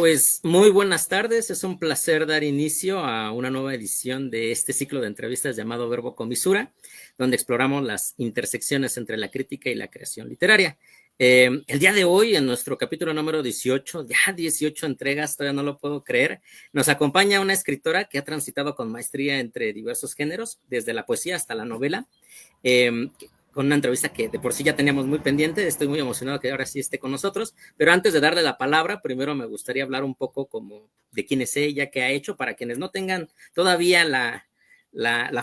Pues muy buenas tardes, es un placer dar inicio a una nueva edición de este ciclo de entrevistas llamado Verbo Comisura, donde exploramos las intersecciones entre la crítica y la creación literaria. El día de hoy, en nuestro capítulo número 18, ya 18 entregas, todavía no lo puedo creer, nos acompaña una escritora que ha transitado con maestría entre diversos géneros, desde la poesía hasta la novela, con una entrevista que de por sí ya teníamos muy pendiente. Estoy muy emocionado que ahora sí esté con nosotros, pero antes de darle la palabra, primero me gustaría hablar un poco como de quién es ella, qué ha hecho, para quienes no tengan todavía la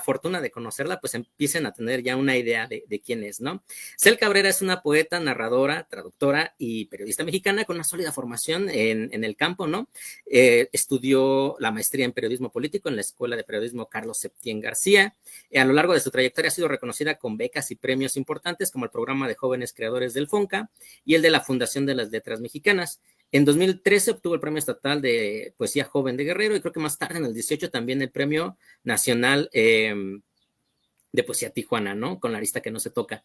fortuna de conocerla, pues empiecen a tener ya una idea de quién es, ¿no? Cel Cabrera es una poeta, narradora, traductora y periodista mexicana con una sólida formación en el campo, ¿no? Estudió la maestría en periodismo político en la Escuela de Periodismo Carlos Septién García. A lo largo de su trayectoria ha sido reconocida con becas y premios importantes como el programa de jóvenes creadores del FONCA y el de la Fundación de las Letras Mexicanas. En 2013 obtuvo el Premio Estatal de Poesía Joven de Guerrero y creo que más tarde, en el 18, también el Premio Nacional de Poesía Tijuana, ¿no? Con la arista que no se toca.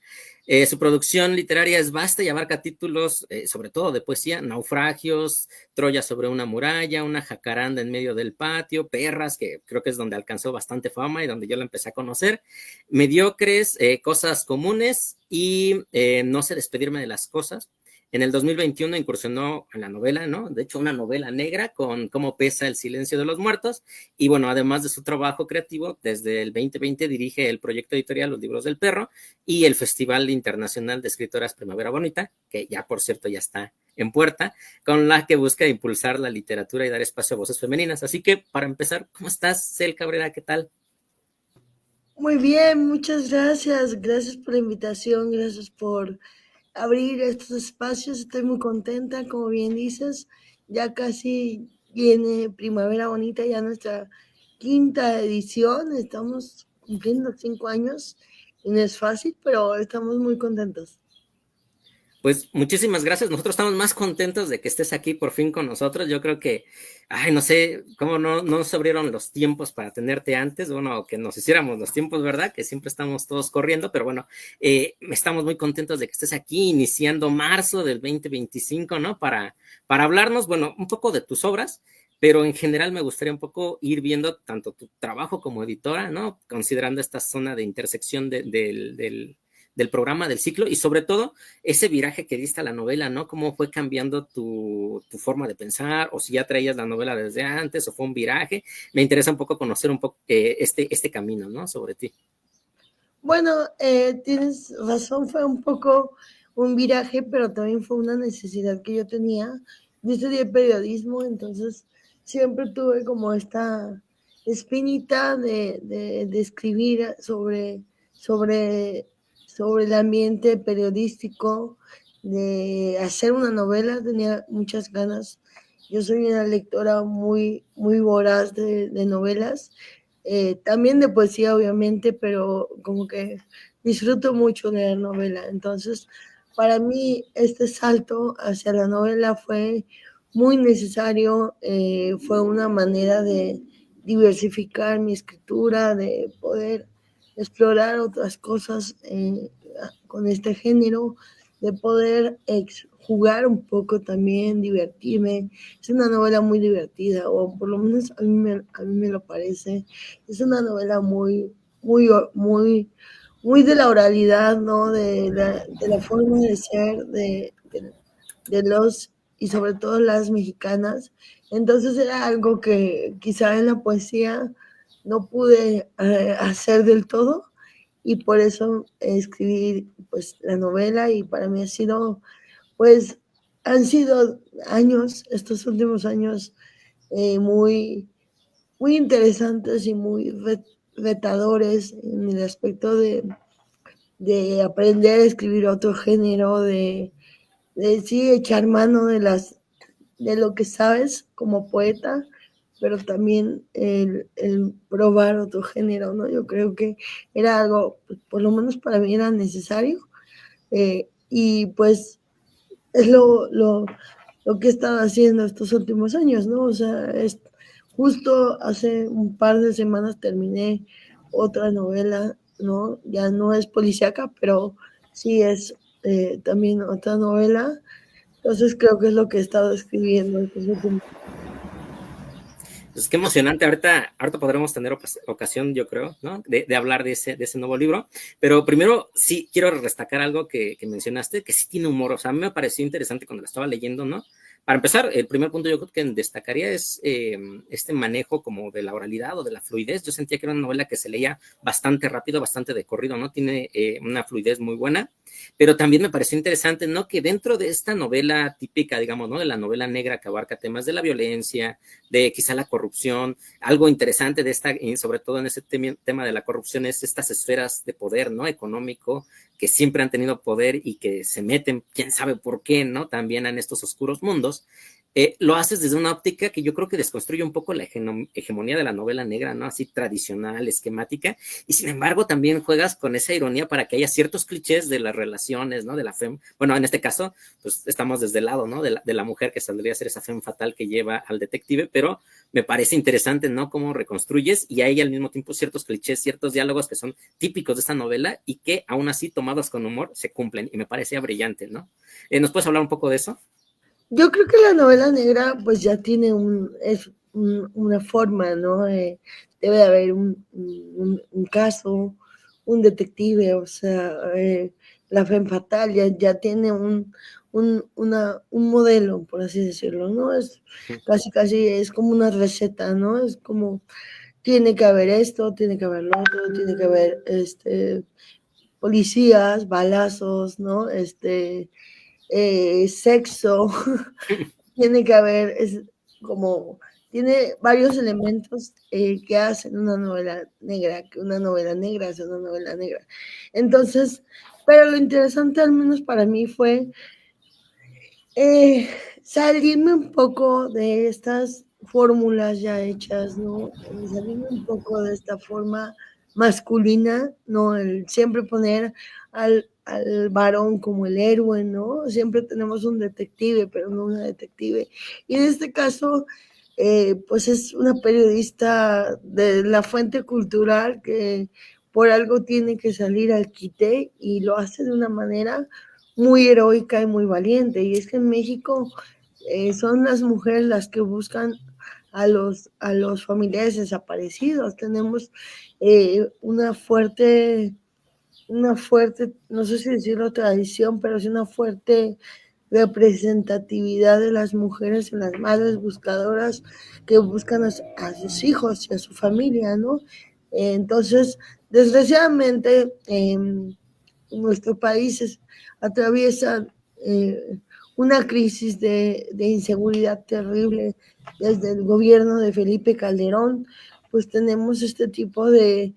Su producción literaria es vasta y abarca títulos, sobre todo de poesía: Naufragios, Troya sobre una muralla, Una jacaranda en medio del patio, Perras, que creo que es donde alcanzó bastante fama y donde yo la empecé a conocer, Mediocres, Cosas comunes y No sé despedirme de las cosas. En el 2021 incursionó en la novela, ¿no? De hecho, una novela negra con Cómo pesa el silencio de los muertos. Y bueno, además de su trabajo creativo, desde el 2020 dirige el proyecto editorial Los Libros del Perro y el Festival Internacional de Escritoras Primavera Bonita, que ya, por cierto, ya está en puerta, con la que busca impulsar la literatura y dar espacio a voces femeninas. Así que, para empezar, ¿cómo estás, Cel Cabrera? ¿Qué tal? Muy bien, muchas gracias. Gracias por la invitación, gracias por abrir estos espacios. Estoy muy contenta, como bien dices. Ya casi viene Primavera Bonita, ya nuestra quinta edición. Estamos cumpliendo 5 años y no es fácil, pero estamos muy contentos. Pues muchísimas gracias. Nosotros estamos más contentos de que estés aquí por fin con nosotros. Yo creo que, ay, no sé cómo no nos abrieron los tiempos para tenerte antes, bueno, que nos hiciéramos los tiempos, ¿verdad? Que siempre estamos todos corriendo, pero bueno, estamos muy contentos de que estés aquí iniciando marzo del 2025, ¿no? Para hablarnos, bueno, un poco de tus obras, pero en general me gustaría un poco ir viendo tanto tu trabajo como editora, ¿no? Considerando esta zona de intersección del programa, del ciclo, y sobre todo ese viraje que diste a la novela, ¿no? ¿Cómo fue cambiando tu forma de pensar? O si ya traías la novela desde antes, o fue un viraje. Me interesa un poco conocer un poco este camino, ¿no? Sobre ti. Bueno, tienes razón, fue un poco un viraje, pero también fue una necesidad que yo tenía. Yo estudié periodismo, entonces siempre tuve como esta espinita de escribir sobre, sobre el ambiente periodístico, de hacer una novela, tenía muchas ganas. Yo soy una lectora muy voraz de novelas, también de poesía, obviamente, pero como que disfruto mucho leer novela. Entonces, para mí, este salto hacia la novela fue muy necesario, fue una manera de diversificar mi escritura, de poder explorar otras cosas con este género, de poder jugar un poco también, divertirme. Es una novela muy divertida, o por lo menos a mí me lo parece. Es una novela muy de la oralidad, ¿no? De la forma de ser de los, y sobre todo las mexicanas. Entonces era algo que quizá en la poesía no pude hacer del todo, y por eso escribí pues la novela, y para mí ha sido pues han sido años, estos últimos años, muy, muy interesantes y muy retadores en el aspecto de aprender a escribir otro género, de sí echar mano de lo que sabes como poeta, pero también el probar otro género, ¿no? Yo creo que era algo, pues, por lo menos para mí era necesario, y pues es lo que he estado haciendo estos últimos años, ¿no? O sea, justo hace un par de semanas terminé otra novela, ¿no? Ya no es policíaca, pero sí es también otra novela, Entonces creo que es lo que he estado escribiendo estos últimos. Pues qué emocionante. Ahorita podremos tener ocasión, yo creo, ¿no? De hablar de ese nuevo libro. Pero primero sí quiero destacar algo que mencionaste, que sí tiene humor. O sea, a mí me pareció interesante cuando lo estaba leyendo, ¿no? Para empezar, el primer punto yo creo que destacaría es este manejo como de la oralidad o de la fluidez. Yo sentía que era una novela que se leía bastante rápido, bastante de corrido, ¿no? Tiene una fluidez muy buena, pero también me pareció interesante, ¿no? Que dentro de esta novela típica, digamos, ¿no? De la novela negra que abarca temas de la violencia, de quizá la corrupción, algo interesante de esta, y sobre todo en ese tema de la corrupción, es estas esferas de poder, ¿no? Económico, que siempre han tenido poder y que se meten, quién sabe por qué, ¿no? También en estos oscuros mundos. Lo haces desde una óptica que yo creo que desconstruye un poco la hegemonía de la novela negra, ¿no? Así tradicional, esquemática, y sin embargo también juegas con esa ironía para que haya ciertos clichés de las relaciones, ¿no? De la femme, bueno, en este caso, pues estamos desde el lado, ¿no? De la mujer que saldría a ser esa femme fatal que lleva al detective, pero me parece interesante, ¿no? Cómo reconstruyes y hay al mismo tiempo ciertos clichés, ciertos diálogos que son típicos de esta novela y que aún así tomados con humor se cumplen y me parecía brillante, ¿no? ¿Nos puedes hablar un poco de eso? Yo creo que la novela negra pues ya tiene una forma, ¿no? Debe de haber un caso, un detective, o sea, la femme fatal ya tiene un modelo, por así decirlo, ¿no? Es casi es como una receta, ¿no? Es como, tiene que haber esto, tiene que haber lo otro, tiene que haber policías, balazos, ¿no? Sexo, tiene que haber, es como, tiene varios elementos que hacen una novela negra, que una novela negra es una novela negra. Entonces, pero lo interesante al menos para mí fue salirme un poco de estas fórmulas ya hechas, ¿no? Salirme un poco de esta forma masculina, ¿no? El siempre poner al varón como el héroe, ¿no? Siempre tenemos un detective, pero no una detective. Y en este caso, pues es una periodista de la fuente cultural que por algo tiene que salir al quite y lo hace de una manera muy heroica y muy valiente. Y es que en México son las mujeres las que buscan a los familiares desaparecidos. Tenemos una fuerte, no sé si decirlo tradición, pero es una fuerte representatividad de las mujeres en las madres buscadoras que buscan a sus hijos y a su familia, ¿no? Entonces, desgraciadamente, nuestro país atraviesa una crisis de inseguridad terrible desde el gobierno de Felipe Calderón, pues tenemos este tipo de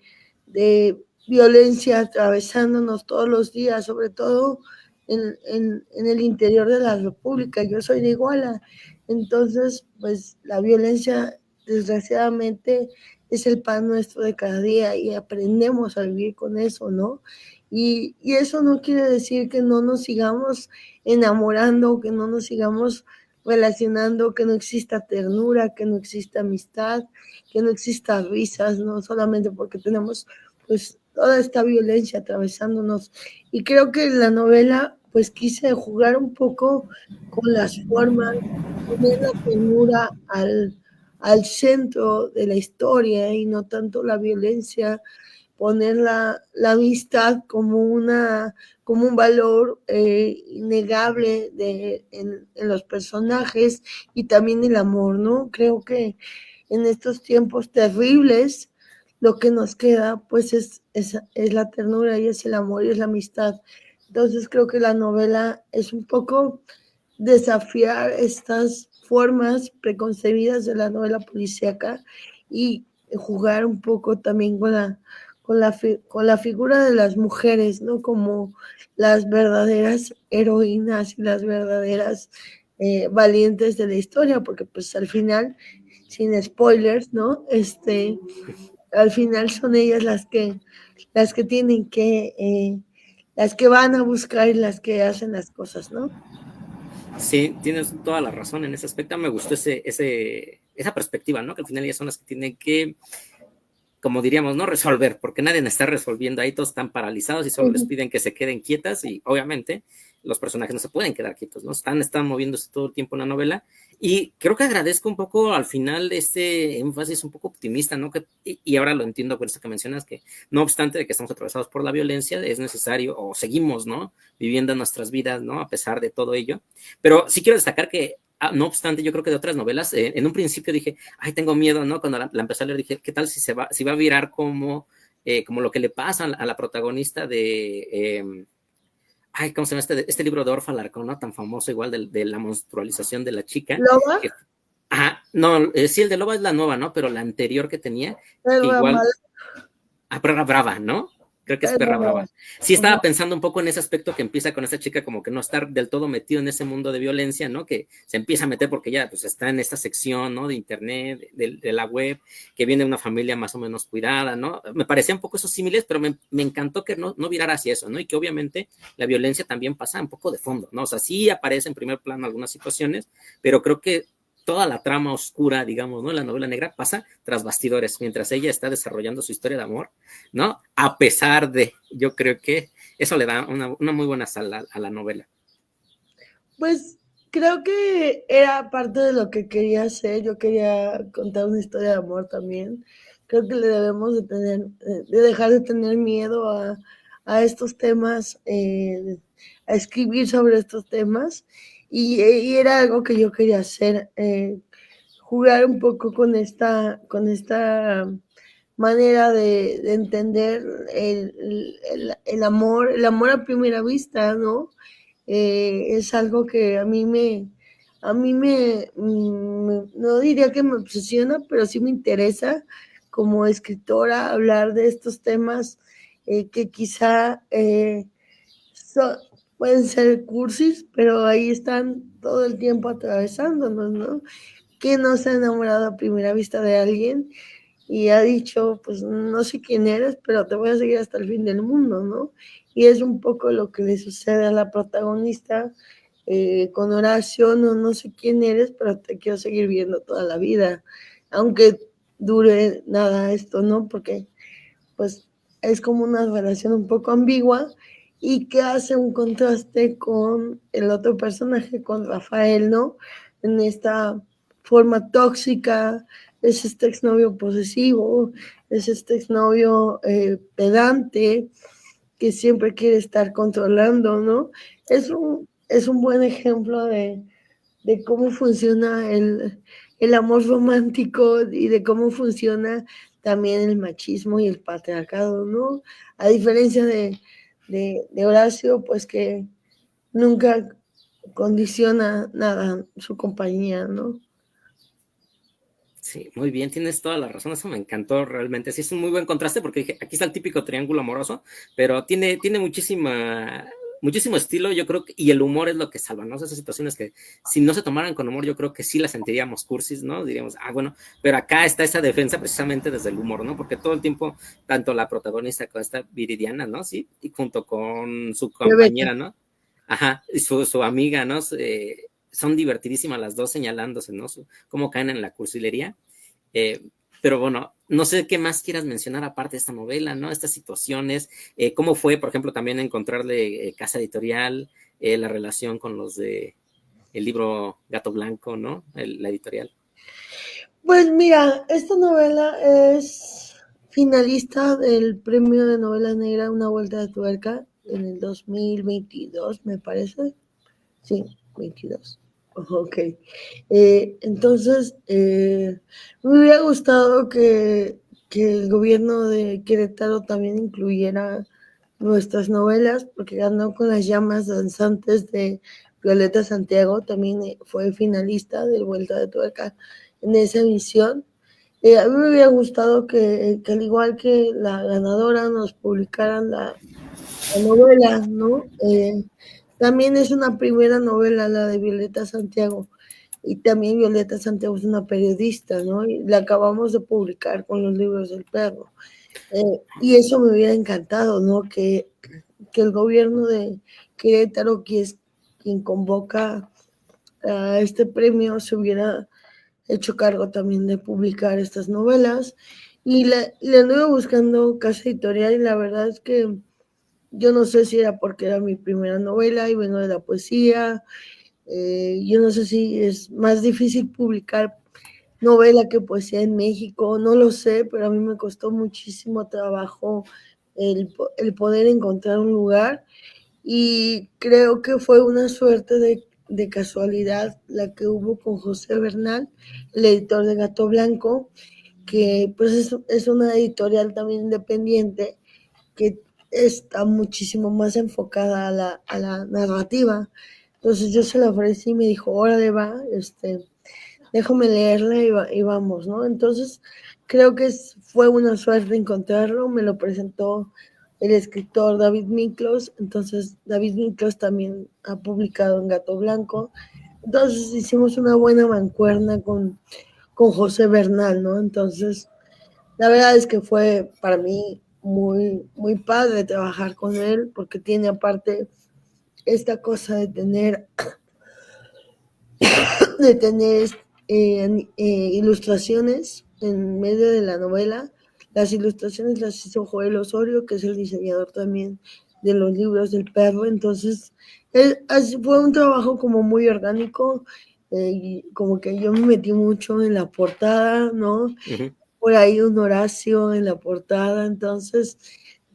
violencia atravesándonos todos los días, sobre todo en el interior de la República. Yo soy de Iguala, entonces pues la violencia desgraciadamente es el pan nuestro de cada día y aprendemos a vivir con eso, ¿no? Y eso no quiere decir que no nos sigamos enamorando, que no nos sigamos relacionando, que no exista ternura, que no exista amistad, que no exista risas, no solamente porque tenemos pues toda esta violencia atravesándonos. Y creo que en la novela pues quise jugar un poco con las formas, poner la ternura al centro de la historia y no tanto la violencia, poner la amistad como, como un valor innegable en los personajes y también el amor, ¿no? Creo que en estos tiempos terribles lo que nos queda pues es la ternura y es el amor y es la amistad. Entonces creo que la novela es un poco desafiar estas formas preconcebidas de la novela policíaca y jugar un poco también con la figura de las mujeres, ¿no? Como las verdaderas heroínas y las verdaderas valientes de la historia, porque pues al final, sin spoilers, ¿no? Al final son ellas las que tienen las que van a buscar y las que hacen las cosas, ¿no? Sí, tienes toda la razón en ese aspecto. Me gustó esa perspectiva, ¿no? Que al final ellas son las que tienen que, como diríamos, no resolver, porque nadie está resolviendo ahí, todos están paralizados y solo les piden que se queden quietas y obviamente los personajes no se pueden quedar quietos, ¿no? Están moviéndose todo el tiempo en la novela, y creo que agradezco un poco al final de este énfasis un poco optimista, ¿no? Y ahora lo entiendo por eso que mencionas, que no obstante de que estamos atravesados por la violencia, es necesario, o seguimos, ¿no? Viviendo nuestras vidas, ¿no? A pesar de todo ello. Pero sí quiero destacar que, no obstante, yo creo que de otras novelas, en un principio dije, ay, tengo miedo, ¿no? Cuando la empecé a leer dije, ¿qué tal si va a virar como lo que le pasa a la protagonista de... ay, ¿cómo se llama este libro de Orfa Larcón, ¿no? Tan famoso igual de la monstrualización de la chica. ¿Loba? Que, no, sí, el de Loba es la nueva, ¿no? Pero la anterior que tenía, que Perra igual, mala, Perra Brava, ¿no? Creo que es perra Perra brava. Brava. Sí estaba Ajá. pensando un poco en ese aspecto que empieza con esta chica como que no estar del todo metido en ese mundo de violencia, ¿no? Que se empieza a meter porque ya pues está en esta sección, ¿no? De internet, de la web, que viene de una familia más o menos cuidada, ¿no? Me parecía un poco esos símiles, pero me encantó que no virara hacia eso, ¿no? Y que obviamente la violencia también pasa un poco de fondo, ¿no? O sea, sí aparece en primer plano algunas situaciones, pero creo que toda la trama oscura, digamos, ¿no? La novela negra pasa tras bastidores, mientras ella está desarrollando su historia de amor, ¿no? A pesar de, yo creo que eso le da una muy buena sal a la novela. Pues creo que era parte de lo que quería hacer. Yo quería contar una historia de amor también. Creo que le debemos de dejar de tener miedo a estos temas, a escribir sobre estos temas. Y era algo que yo quería hacer, jugar un poco con esta manera de entender el amor a primera vista, ¿no? Es algo que no diría que me obsesiona, pero sí me interesa como escritora hablar de estos temas, que quizá so- pueden ser cursis, pero ahí están todo el tiempo atravesándonos, ¿no? ¿Quién no se ha enamorado a primera vista de alguien y ha dicho, pues no sé quién eres, pero te voy a seguir hasta el fin del mundo, ¿no? Y es un poco lo que le sucede a la protagonista, con Horacio, no sé quién eres, pero te quiero seguir viendo toda la vida, aunque dure nada esto, ¿no? Porque pues es como una relación un poco ambigua y que hace un contraste con el otro personaje, con Rafael, ¿no? En esta forma tóxica, es este exnovio posesivo, es este exnovio pedante que siempre quiere estar controlando, ¿no? Es un buen ejemplo de cómo funciona el amor romántico y de cómo funciona también el machismo y el patriarcado, ¿no? A diferencia de Horacio, pues que nunca condiciona nada su compañía, ¿no? Sí, muy bien, tienes toda la razón, eso me encantó realmente. Sí, es un muy buen contraste porque dije, aquí está el típico triángulo amoroso, pero tiene muchísimo estilo, yo creo, y el humor es lo que salva, ¿no? Esas situaciones que si no se tomaran con humor, yo creo que sí las sentiríamos cursis, ¿no? Diríamos, bueno, pero acá está esa defensa precisamente desde el humor, ¿no? Porque todo el tiempo, tanto la protagonista como esta Viridiana, ¿no? Sí, y junto con su Rebeca. compañera, ¿no? Ajá, y su amiga, ¿no? Son divertidísimas las dos señalándose, ¿no? Cómo caen en la cursilería. Eh, pero bueno, no sé qué más quieras mencionar aparte de esta novela, ¿no? Estas situaciones, cómo fue, por ejemplo, también encontrarle casa editorial, la relación con los de el libro Gato Blanco, ¿no? La editorial. Pues mira, esta novela es finalista del premio de novela negra Una vuelta de tuerca en el 2022, me parece. Sí, 22. Ok. Entonces, me hubiera gustado que el gobierno de Querétaro también incluyera nuestras novelas, porque ganó con Las llamas danzantes de Violeta Santiago, también fue finalista del Vuelta de Tuerca en esa emisión. A mí me hubiera gustado que al igual que la ganadora nos publicaran la novela, ¿no? También es una primera novela, la de Violeta Santiago, y también Violeta Santiago es una periodista, ¿no? Y la acabamos de publicar con los libros del perro. Y eso me hubiera encantado, ¿no? Que el gobierno de Querétaro, que es quien convoca a este premio, se hubiera hecho cargo también de publicar estas novelas. Y le anduve buscando casa editorial y la verdad es que yo no sé si era porque era mi primera novela y vengo de la poesía. Yo no sé si es más difícil publicar novela que poesía en México, no lo sé, pero a mí me costó muchísimo trabajo el poder encontrar un lugar y creo que fue una suerte de casualidad la que hubo con José Bernal, el editor de Gato Blanco, que pues es una editorial también independiente que está muchísimo más enfocada a la narrativa. Entonces yo se la ofrecí y me dijo, órale va, déjame leerla y vamos, ¿no? Entonces creo que fue una suerte encontrarlo, me lo presentó el escritor David Miklos, entonces David Miklos también ha publicado en Gato Blanco, entonces hicimos una buena mancuerna con José Bernal, ¿no? Entonces la verdad es que fue para mí muy padre trabajar con él, porque tiene aparte esta cosa de tener ilustraciones en medio de la novela. Las ilustraciones las hizo Joel Osorio, que es el diseñador también de los libros del perro. Entonces, fue un trabajo como muy orgánico, y como que yo me metí mucho en la portada, ¿no? Ujú. Por ahí un Horacio en la portada, entonces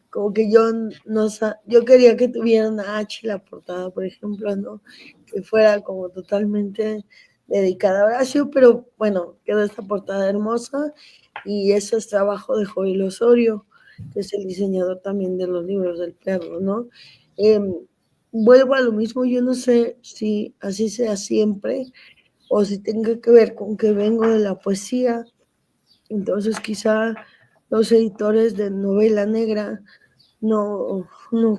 como que yo no yo quería que tuviera una H la portada, por ejemplo, ¿no? Que fuera como totalmente dedicada a Horacio, pero bueno, quedó esta portada hermosa y eso es trabajo de Joel Osorio, que es el diseñador también de los libros del perro, ¿no? Eh, Vuelvo a lo mismo, yo no sé si así sea siempre o si tenga que ver con que vengo de la poesía, entonces quizá los editores de novela negra no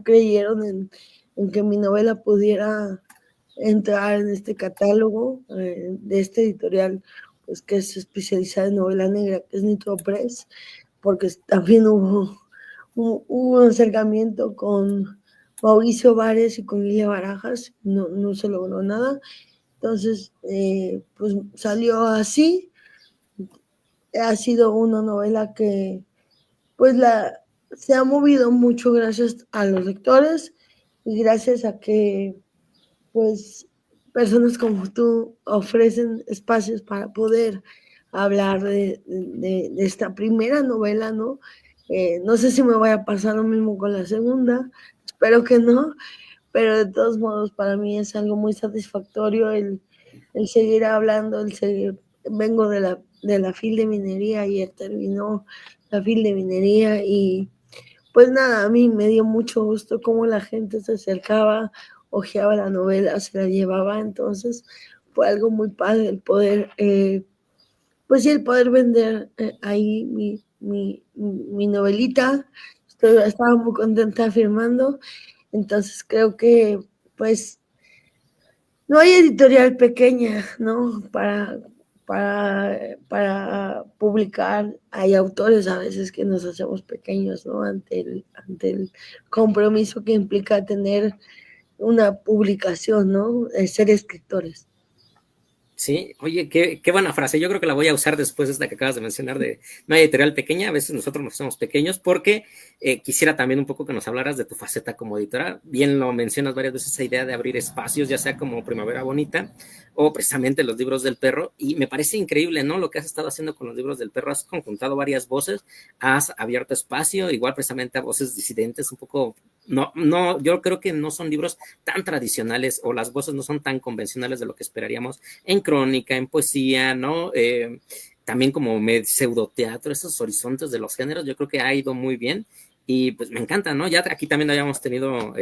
creyeron en que mi novela pudiera entrar en este catálogo de este editorial, pues que es especializada en novela negra, que es Nitro Press, porque también hubo un acercamiento con Mauricio Vares y con Lilia Barajas, no se logró nada. Entonces, pues salió así. Ha sido una novela que pues se ha movido mucho gracias a los lectores y gracias a que pues personas como tú ofrecen espacios para poder hablar de esta primera novela, ¿no? No sé si me vaya a pasar lo mismo con la segunda, espero que no, pero de todos modos para mí es algo muy satisfactorio el seguir hablando, vengo de la fil de minería, ayer terminó la fil de minería y pues nada, a mí me dio mucho gusto cómo la gente se acercaba, hojeaba la novela, se la llevaba, entonces fue algo muy padre el poder, pues sí, el poder vender ahí mi novelita, estaba muy contenta firmando, entonces creo que pues no hay editorial pequeña, ¿no? Para publicar. Hay autores a veces que nos hacemos pequeños, ¿no? Ante el compromiso que implica tener una publicación, ¿no? Ser escritores. Sí, oye, qué buena frase. Yo creo que la voy a usar después de esta que acabas de mencionar de no hay editorial pequeña. A veces nosotros nos hacemos pequeños porque quisiera también un poco que nos hablaras de tu faceta como editora. Bien lo mencionas varias veces, esa idea de abrir espacios, ya sea como Primavera Bonita o precisamente los libros del perro. Y me parece increíble, ¿no? Lo que has estado haciendo con los libros del perro. Has conjuntado varias voces, has abierto espacio, igual precisamente a voces disidentes, un poco no, yo creo que no son libros tan tradicionales o las voces no son tan convencionales de lo que esperaríamos en crónica, en poesía, ¿no? También como pseudoteatro, esos horizontes de los géneros, yo creo que ha ido muy bien y pues me encanta, ¿no? Ya aquí también habíamos tenido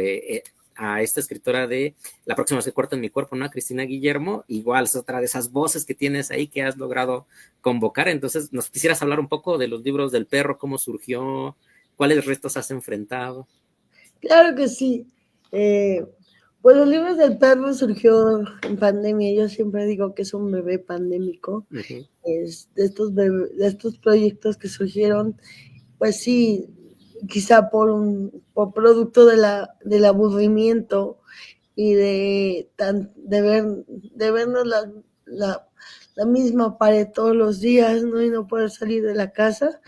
a esta escritora de La próxima vez que corto en mi cuerpo, ¿no? Cristina Guillermo, igual es otra de esas voces que tienes ahí que has logrado convocar, entonces nos quisieras hablar un poco de los libros del perro, cómo surgió, cuáles retos has enfrentado. Claro que sí. Eh, pues los libros del perro surgió en pandemia. Yo siempre digo que es un bebé pandémico. Uh -huh. Es de estos proyectos que surgieron, pues sí, quizá por producto del aburrimiento y de vernos la, la misma pared todos los días, ¿no? Y no poder salir de la casa.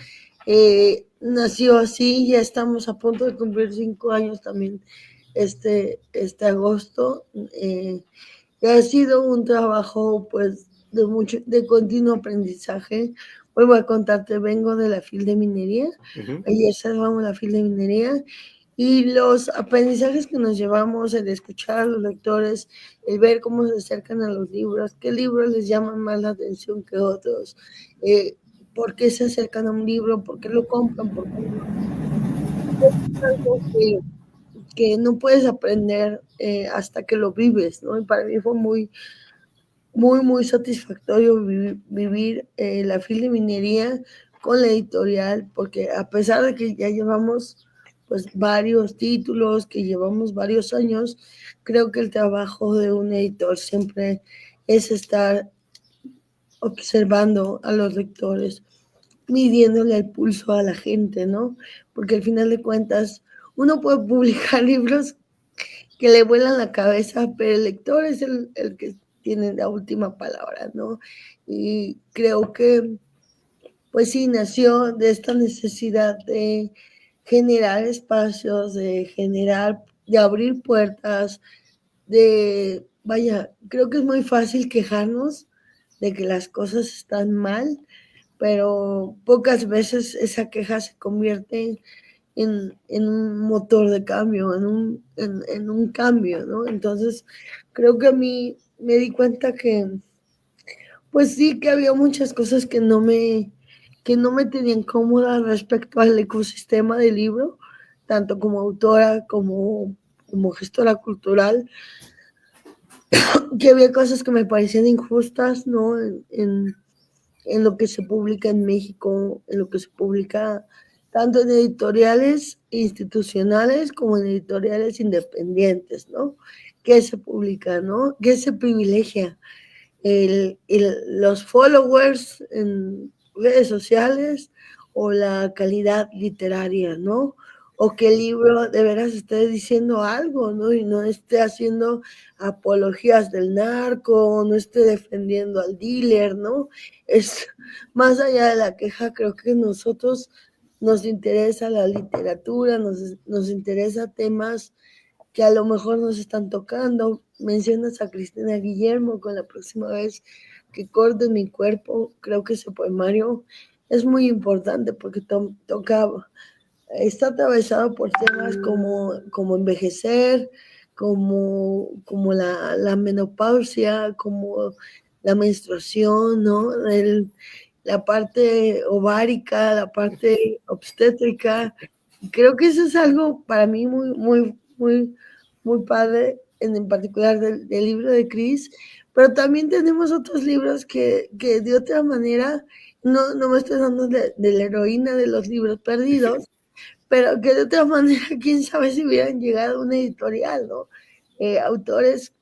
nació así, ya estamos a punto de cumplir 5 años también este agosto. Ha sido un trabajo pues de continuo aprendizaje. Hoy voy a contarte, vengo de la FIL de minería, ayer cerramos la FIL de minería y los aprendizajes que nos llevamos, el escuchar a los lectores, el ver cómo se acercan a los libros, qué libros les llaman más la atención que otros, por qué se acercan a un libro, por qué lo compran, por qué no. Es algo que no puedes aprender hasta que lo vives, ¿no? Y para mí fue muy satisfactorio vivir la FIL de minería con la editorial, porque a pesar de que ya llevamos pues varios títulos, que llevamos varios años, creo que el trabajo de un editor siempre es estar observando a los lectores, midiéndole el pulso a la gente, ¿no? Porque al final de cuentas uno puede publicar libros que le vuelan la cabeza, pero el lector es el que tiene la última palabra, ¿no? Y creo que, pues sí, nació de esta necesidad de generar espacios, de abrir puertas, vaya, creo que es muy fácil quejarnos de que las cosas están mal, pero pocas veces esa queja se convierte en un motor de cambio, en un cambio, ¿no? Entonces, creo que a mí me di cuenta que, pues sí, que había muchas cosas que no me tenían cómoda respecto al ecosistema del libro, tanto como autora como gestora cultural, que había cosas que me parecían injustas, ¿no? En lo que se publica en México, en lo que se publica tanto en editoriales institucionales como en editoriales independientes, ¿no? ¿Qué se publica, no? ¿Qué se privilegia? Los followers en redes sociales o la calidad literaria, ¿no? O que el libro de veras esté diciendo algo, ¿no? Y no esté haciendo apologías del narco, no esté defendiendo al dealer, ¿no? Es más allá de la queja, creo que nosotros nos interesa la literatura, nos interesa temas que a lo mejor nos están tocando. Mencionas a Cristina Guillermo con la próxima vez que corte mi cuerpo. Creo que ese poemario es muy importante porque está atravesado por temas como envejecer, como la menopausia, como la menstruación, ¿no? La parte ovárica, la parte obstétrica. Creo que eso es algo para mí muy padre, en particular del libro de Cris, pero también tenemos otros libros que de otra manera, no me estoy dando de la heroína de los libros perdidos, pero que de otra manera, quién sabe si hubieran llegado a una editorial, ¿no? Autores,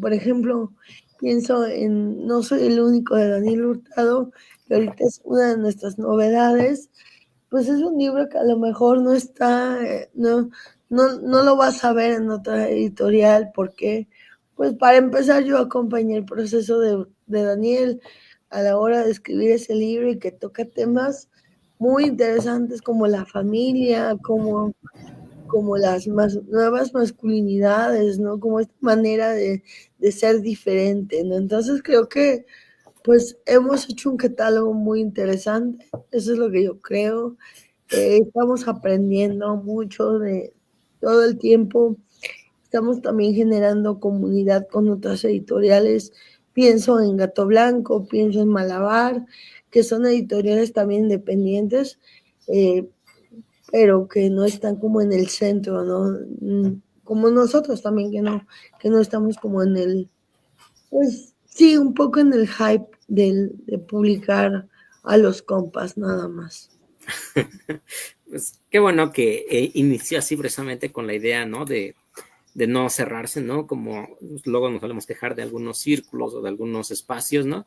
por ejemplo, pienso en No soy el único de Daniel Hurtado, que ahorita es una de nuestras novedades. Pues es un libro que a lo mejor no está, no lo vas a ver en otra editorial, porque, pues para empezar, yo acompañé el proceso de Daniel a la hora de escribir ese libro y que toca temas muy interesantes como la familia, como las nuevas masculinidades, ¿no? Como esta manera de ser diferente, ¿no? Entonces creo que pues hemos hecho un catálogo muy interesante, eso es lo que yo creo. Estamos aprendiendo mucho de todo el tiempo. Estamos también generando comunidad con otras editoriales. Pienso en Gato Blanco, pienso en Malabar, que son editoriales también independientes, eh, pero que no están como en el centro, ¿no? Como nosotros también, que no estamos como en pues sí, un poco en el hype de publicar a los compas nada más. Pues qué bueno que inició así precisamente con la idea, ¿no? De no cerrarse, ¿no? Como luego nos solemos quejar de algunos círculos o de algunos espacios, ¿no?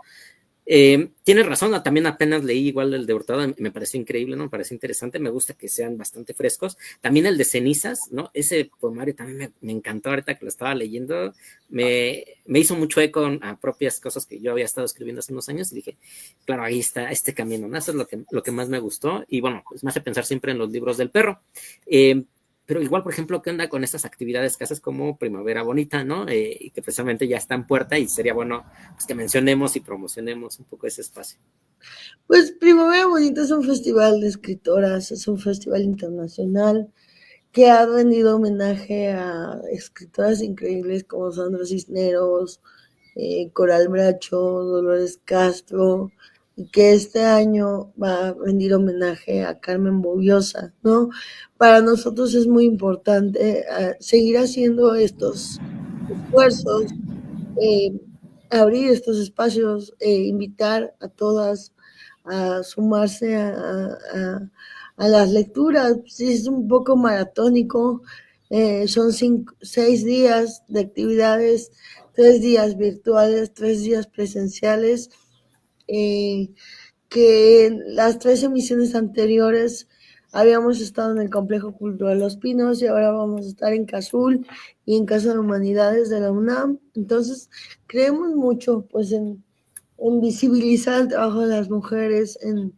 Tienes razón, también apenas leí igual el de Hurtado, me pareció increíble, ¿no? Me pareció interesante, me gusta que sean bastante frescos. También el de Cenizas, ¿no? Ese poemario también me encantó ahorita que lo estaba leyendo, me hizo mucho eco a propias cosas que yo había estado escribiendo hace unos años y dije, claro, ahí está este camino, ¿no? Eso es lo que más me gustó y bueno, pues me hace pensar siempre en los libros del perro. Pero igual, por ejemplo, ¿qué onda con estas actividades que haces como Primavera Bonita, ¿no? Y que precisamente ya está en puerta y sería bueno pues, que mencionemos y promocionemos un poco ese espacio. Pues Primavera Bonita es un festival de escritoras, es un festival internacional que ha rendido homenaje a escritoras increíbles como Sandra Cisneros, Coral Bracho, Dolores Castro, y que este año va a rendir homenaje a Carmen Bobiosa, ¿no? Para nosotros es muy importante seguir haciendo estos esfuerzos, eh, abrir estos espacios, invitar a todas a sumarse a las lecturas. Sí, es un poco maratónico, son 6 días de actividades, 3 días virtuales, 3 días presenciales, eh, que en las 3 emisiones anteriores habíamos estado en el Complejo Cultural Los Pinos y ahora vamos a estar en Cazul y en Casa de Humanidades de la UNAM. Entonces, creemos mucho pues en visibilizar el trabajo de las mujeres, en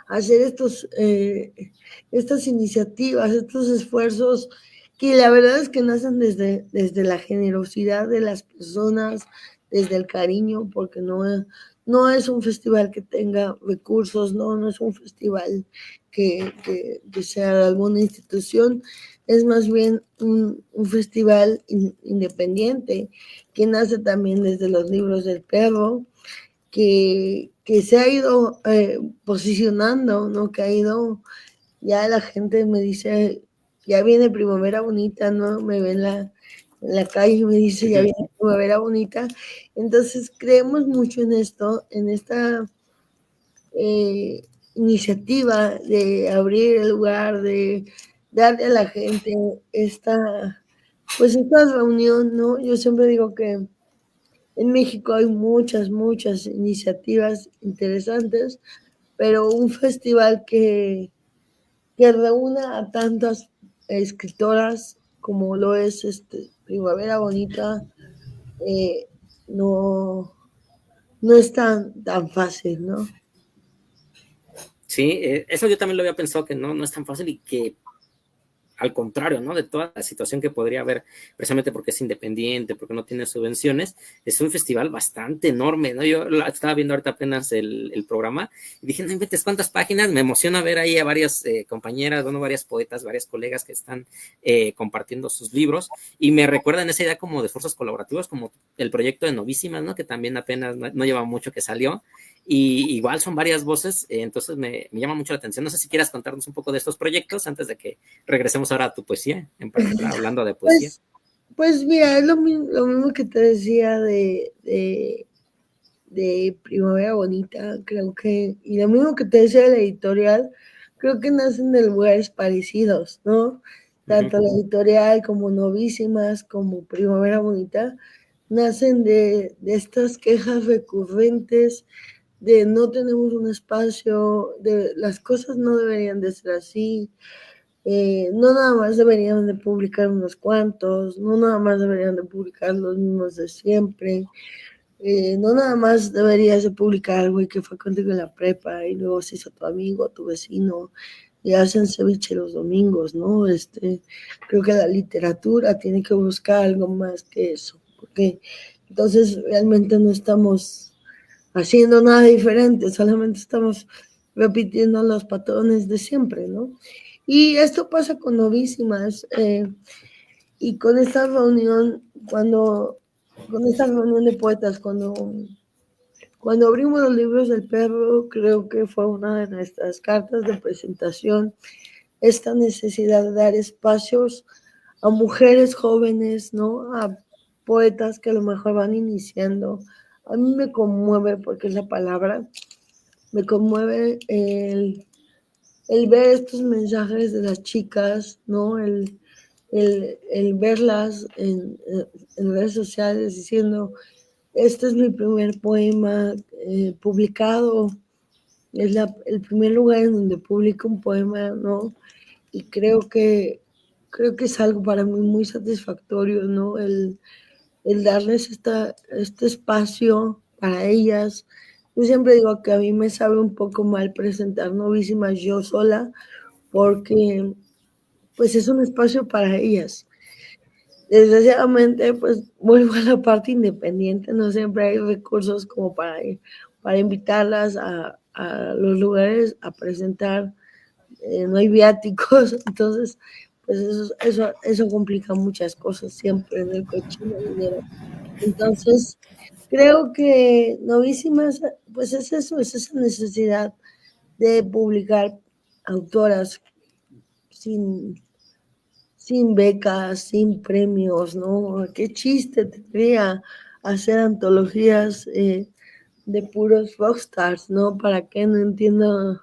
hacer estas iniciativas, estos esfuerzos que la verdad es que nacen desde la generosidad de las personas, desde el cariño, porque no es un festival que tenga recursos, no es un festival que sea de alguna institución, es más bien un festival independiente que nace también desde los libros del perro, que se ha ido posicionando, ¿no? Que ha ido, ya la gente me dice, ya viene Primavera Bonita, ¿no? Me ve en la calle y me dice, ya viene Primavera Bonita. Entonces creemos mucho en esto, en esta iniciativa de abrir el lugar, de darle a la gente pues esta reunión, ¿no? Yo siempre digo que en México hay muchas iniciativas interesantes, pero un festival que reúna a tantas escritoras como lo es Primavera Bonita, eh, no, no es tan fácil, ¿no? Sí, eso yo también lo había pensado que no es tan fácil y que al contrario, ¿no? De toda la situación que podría haber, precisamente porque es independiente, porque no tiene subvenciones, es un festival bastante enorme, ¿no? Yo estaba viendo ahorita apenas el programa y dije, no inventes cuántas páginas, me emociona ver ahí a varias compañeras, bueno, varias poetas, varias colegas que están compartiendo sus libros y me recuerdan esa idea como de esfuerzos colaborativos, como el proyecto de Novísimas, ¿no? Que también apenas no lleva mucho que salió y igual son varias voces, entonces me llama mucho la atención. No sé si quieras contarnos un poco de estos proyectos antes de que regresemos ahora a tu poesía, en particular, hablando de poesía. Pues mira, es lo mismo que te decía de Primavera Bonita, creo que, y lo mismo que te decía de la editorial, creo que nacen de lugares parecidos, ¿no? Tanto la editorial como Novísimas, como Primavera Bonita, nacen de estas quejas recurrentes de no tenemos un espacio, de las cosas no deberían de ser así, no nada más deberían de publicar unos cuantos, no nada más deberían de publicar los mismos de siempre, no nada más deberías de publicar algo que fue contigo en la prepa y luego se hizo tu amigo, tu vecino, y hacen ceviche los domingos, ¿no? Creo que la literatura tiene que buscar algo más que eso, porque entonces realmente no estamos haciendo nada diferente, solamente estamos repitiendo los patrones de siempre, ¿no? Y esto pasa con Novísimas, y con esta reunión, con esta reunión de poetas, cuando abrimos los libros del perro, creo que fue una de nuestras cartas de presentación, esta necesidad de dar espacios a mujeres jóvenes, ¿no? A poetas que a lo mejor van iniciando. A mí me conmueve, porque es la palabra, me conmueve el ver estos mensajes de las chicas, ¿no? El verlas en redes sociales diciendo, este es mi primer poema publicado, es el primer lugar en donde publico un poema, ¿no? Y creo que es algo para mí muy satisfactorio, ¿no? El darles este espacio para ellas. Yo siempre digo que a mí me sabe un poco mal presentar novísimas yo sola, porque pues es un espacio para ellas. Desgraciadamente, pues vuelvo a la parte independiente, no siempre hay recursos como para invitarlas a los lugares a presentar, no hay viáticos, entonces pues eso complica muchas cosas siempre en el cochino dinero. Entonces, creo que Novísimas, pues es eso, es esa necesidad de publicar autoras sin, sin becas, sin premios, ¿no? Qué chiste tendría hacer antologías de puros rockstars, ¿no? ¿Para qué? No entiendo.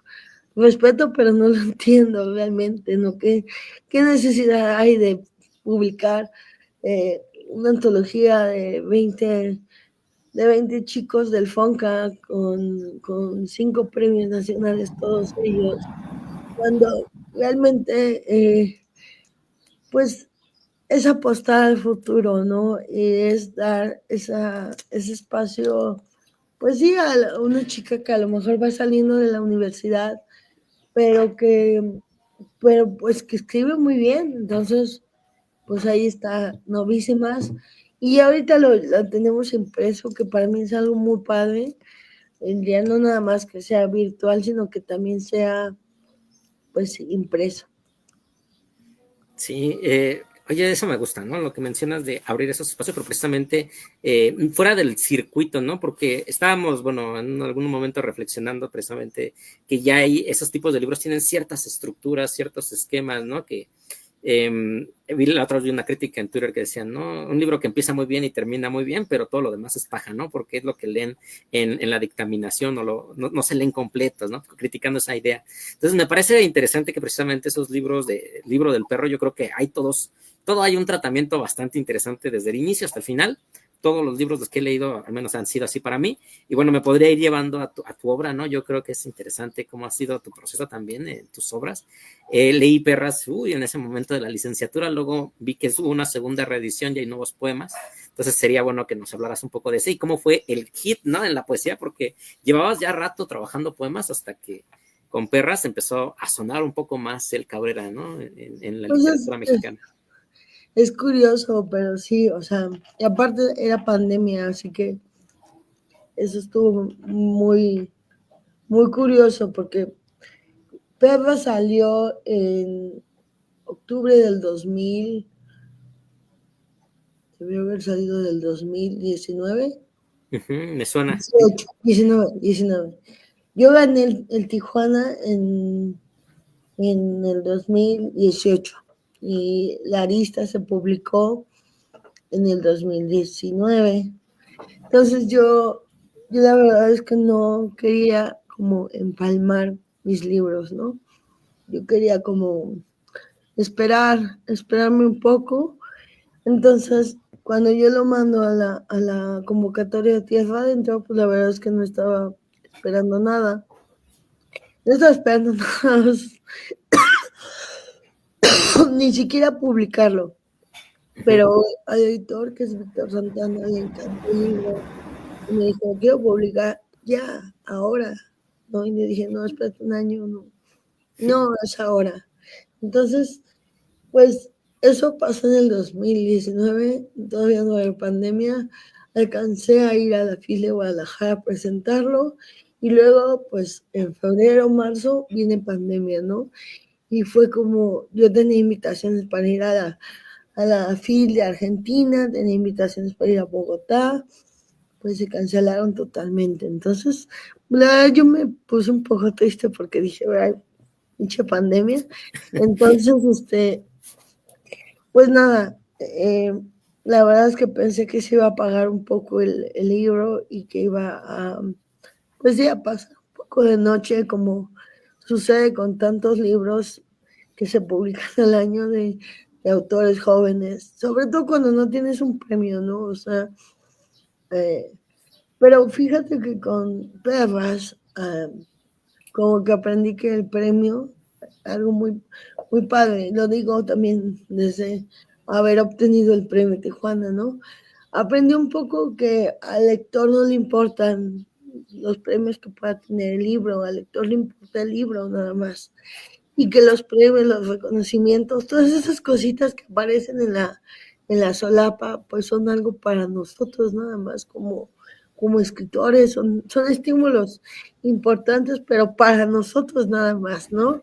Respeto, pero no lo entiendo realmente, ¿no? ¿Qué necesidad hay de publicar una antología de 20 chicos del FONCA con 5 premios nacionales, todos ellos, cuando realmente, pues, es apostar al futuro, ¿no? Y es dar ese espacio, pues sí, a una chica que a lo mejor va saliendo de la universidad, pero pues que escribe muy bien, entonces, pues ahí está, Novísimas, y ahorita lo tenemos impreso, que para mí es algo muy padre, ya no nada más que sea virtual, sino que también sea, pues, impreso. Sí, oye, eso me gusta, ¿no? Lo que mencionas de abrir esos espacios, pero precisamente fuera del circuito, ¿no? Porque estábamos, bueno, en algún momento reflexionando precisamente que ya hay esos tipos de libros tienen ciertas estructuras, ciertos esquemas, ¿no? Que vi la otra vez una crítica en Twitter que decía, ¿no? Un libro que empieza muy bien y termina muy bien, pero todo lo demás es paja, ¿no? Porque es lo que leen en la dictaminación o no se leen completos, ¿no? Criticando esa idea. Entonces me parece interesante que precisamente esos libros de Libro del Perro, yo creo que hay todo hay un tratamiento bastante interesante desde el inicio hasta el final. Todos los libros los que he leído, al menos han sido así para mí. Y bueno, me podría ir llevando a tu obra, ¿no? Yo creo que es interesante cómo ha sido tu proceso también en tus obras. Leí Perras, en ese momento de la licenciatura, luego vi que hubo una segunda reedición y hay nuevos poemas. Entonces sería bueno que nos hablaras un poco de eso y cómo fue el hit, ¿no? En la poesía, porque llevabas ya rato trabajando poemas hasta que con Perras empezó a sonar un poco más el Cabrera, ¿no? En la Pues literatura mexicana. es curioso, pero sí, o sea, y aparte era pandemia, así que eso estuvo muy curioso, porque Perra salió en octubre del 2000, debió haber salido del 2019. Me suena. 18, 19. Yo gané el Tijuana en el 2018 y La Arista se publicó en el 2019. Entonces yo la verdad es que no quería como empalmar mis libros, ¿no? Yo quería como esperarme un poco. Entonces, cuando yo lo mando a la convocatoria de Tierra Adentro, pues la verdad es que no estaba esperando nada. No estaba esperando nada, ni siquiera publicarlo. Pero al editor, que es Víctor Santana, le encantó el libro. Y me dijo, quiero publicar ya, ahora. ¿No? Y le dije, no, espérate un año, no, es ahora. Entonces, pues eso pasó en el 2019, todavía no había pandemia. Alcancé a ir a la FIL de Guadalajara a presentarlo y luego, pues en febrero, marzo, viene pandemia, ¿no? Y fue como, yo tenía invitaciones para ir a la FIL de Argentina, tenía invitaciones para ir a Bogotá, pues se cancelaron totalmente. Entonces, la verdad, yo me puse un poco triste porque dije, ay, pinche pandemia. Entonces, pues nada, la verdad es que pensé que se iba a pagar un poco el libro y que iba a, pues sí, a pasar un poco de noche, como sucede con tantos libros que se publican al año de autores jóvenes, sobre todo cuando no tienes un premio, ¿no? O sea, Pero fíjate que con Perras, como que aprendí que el premio, algo muy, muy padre, lo digo también desde haber obtenido el premio Tijuana, ¿no? Aprendí un poco que al lector no le importan los premios que pueda tener el libro, al lector le importa el libro nada más. Y que los premios, los reconocimientos, todas esas cositas que aparecen en la solapa, pues son algo para nosotros nada más como escritores, son estímulos importantes, pero para nosotros nada más, ¿no?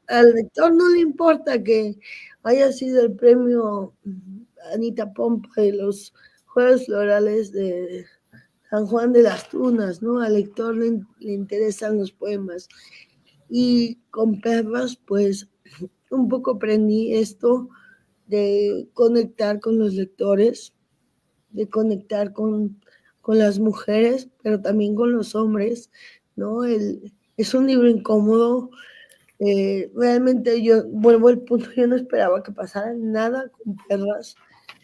Al lector no le importa que haya sido el premio Anita Pompa de los Juegos Florales de San Juan de las Tunas, ¿no? Al lector le interesan los poemas. Y con Perras, pues un poco aprendí esto de conectar con los lectores, de conectar con las mujeres, pero también con los hombres, ¿no? Es un libro incómodo. Realmente yo vuelvo al punto, yo no esperaba que pasara nada con Perras,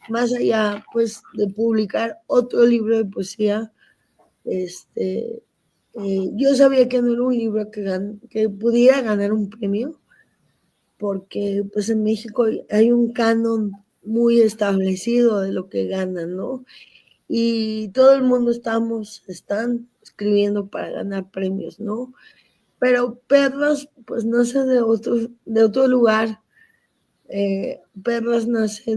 más allá pues de publicar otro libro de poesía. Este, yo sabía que no era un libro que pudiera ganar un premio, porque pues en México hay un canon muy establecido de lo que ganan, ¿no? Y todo el mundo están escribiendo para ganar premios, ¿no? Pero Perlas, pues nace de otro lugar. Perlas nace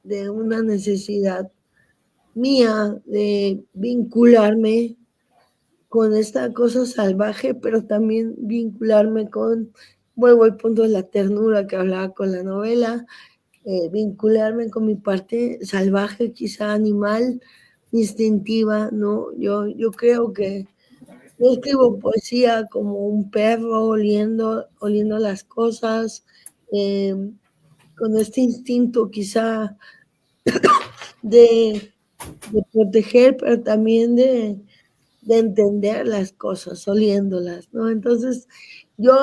de una necesidad mía de vincularme con esta cosa salvaje, pero también vincularme vuelvo al punto de la ternura que hablaba con la novela, vincularme con mi parte salvaje, quizá animal, instintiva, ¿no? Yo creo que yo escribo poesía como un perro oliendo las cosas, eh, con este instinto quizá de, de proteger, pero también de entender las cosas, oliéndolas, ¿no? Entonces, yo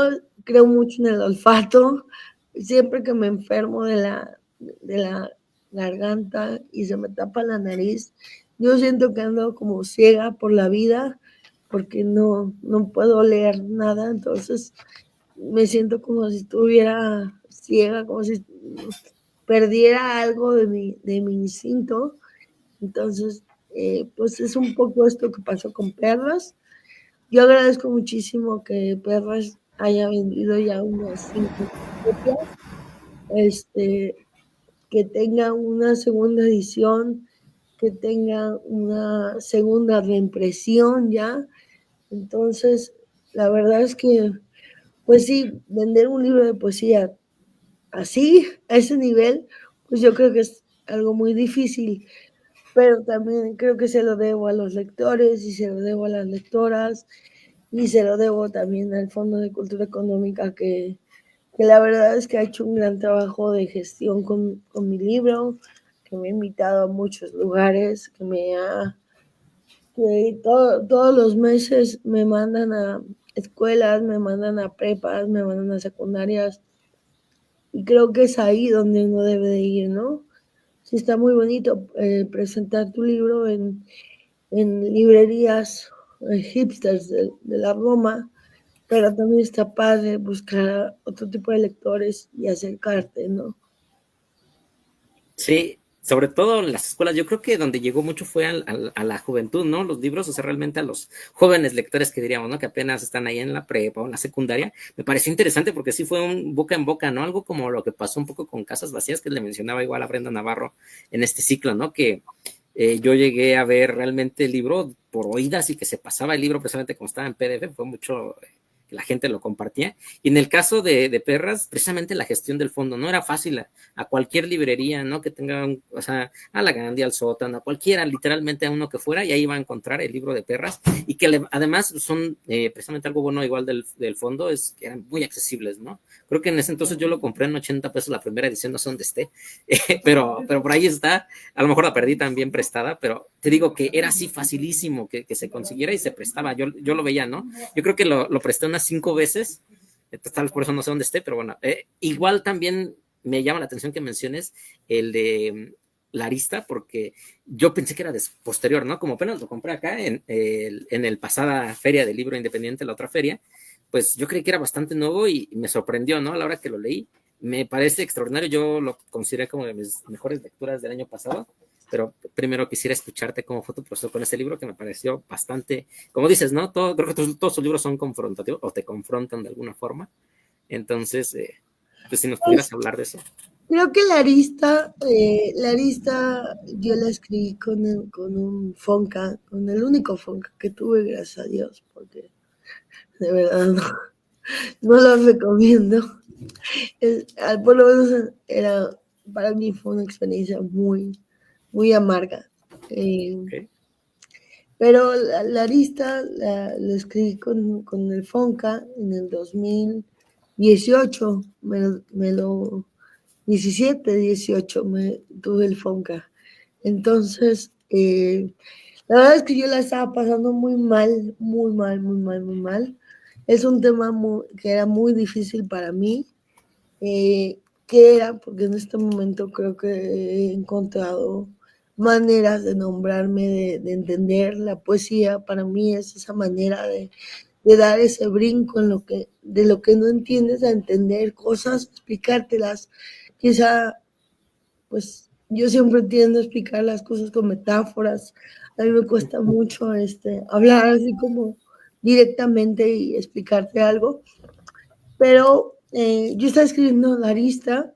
creo mucho en el olfato. Siempre que me enfermo de la garganta y se me tapa la nariz, yo siento que ando como ciega por la vida porque no puedo oler nada, entonces me siento como si estuviera ciega, como si perdiera algo de mi instinto. Entonces, pues es un poco esto que pasó con Perras. Yo agradezco muchísimo que Perras haya vendido ya unas 5 copias, este, que tenga una segunda edición, que tenga una segunda reimpresión ya. Entonces, la verdad es que, pues sí, vender un libro de poesía así, a ese nivel, pues yo creo que es algo muy difícil, pero también creo que se lo debo a los lectores y se lo debo a las lectoras y se lo debo también al Fondo de Cultura Económica que la verdad es que ha hecho un gran trabajo de gestión con mi libro, que me ha invitado a muchos lugares, todos los meses me mandan a escuelas, me mandan a prepas, me mandan a secundarias y creo que es ahí donde uno debe de ir, ¿no? Sí, está muy bonito presentar tu libro en librerías hipsters de la Roma, pero también está padre buscar otro tipo de lectores y acercarte, ¿no? Sí, sobre todo en las escuelas, yo creo que donde llegó mucho fue a la juventud, ¿no? Los libros, o sea, realmente a los jóvenes lectores que diríamos, ¿no? Que apenas están ahí en la prepa o en la secundaria. Me pareció interesante porque sí fue un boca en boca, ¿no? Algo como lo que pasó un poco con Casas Vacías, que le mencionaba igual a Brenda Navarro en este ciclo, ¿no? Que yo llegué a ver realmente el libro por oídas y que se pasaba el libro precisamente como estaba en PDF, fue mucho que la gente lo compartía. Y en el caso de Perras, precisamente la gestión del fondo no era fácil a cualquier librería, ¿no? Que tenga, o sea, a la Gandhi, al sótano, a cualquiera, literalmente a uno que fuera, y ahí iba a encontrar el libro de Perras, y que además son precisamente algo bueno igual del fondo, es que eran muy accesibles, ¿no? Creo que en ese entonces yo lo compré en 80 pesos la primera edición, no sé dónde esté, pero por ahí está, a lo mejor la perdí también prestada, pero te digo que era así facilísimo que se consiguiera y se prestaba, yo lo veía, ¿no? Yo creo que lo presté unas 5 veces, tal vez por eso no sé dónde esté, pero bueno, igual también me llama la atención que menciones el de La Arista, porque yo pensé que era posterior, ¿no? Como apenas lo compré acá en el pasada feria del libro independiente, la otra feria, pues yo creí que era bastante nuevo y me sorprendió, ¿no? A la hora que lo leí, me parece extraordinario, yo lo consideré como de mis mejores lecturas del año pasado, pero primero quisiera escucharte cómo fue tu proceso con ese libro, que me pareció bastante, como dices, ¿no? Creo que todos tus libros son confrontativos o te confrontan de alguna forma, entonces, pues si nos pudieras Pues, hablar de eso. creo que la arista yo la escribí con un Fonca, con el único Fonca que tuve, gracias a Dios, porque de verdad no, no lo recomiendo. Por lo menos era, para mí fue una experiencia muy, muy amarga. Okay. Pero la lista la escribí con el Fonca en el 2018, me lo 17, 18 me tuve el Fonca. Entonces, la verdad es que yo la estaba pasando muy mal, muy mal, muy mal, muy mal. Es un tema que era muy difícil para mí, que era, porque en este momento creo que he encontrado maneras de nombrarme, de entender la poesía. Para mí es esa manera de dar ese brinco en de lo que no entiendes a entender cosas, explicártelas. Quizá, pues yo siempre entiendo explicar las cosas con metáforas. A mí me cuesta mucho hablar así como directamente y explicarte algo, pero yo estaba escribiendo la lista.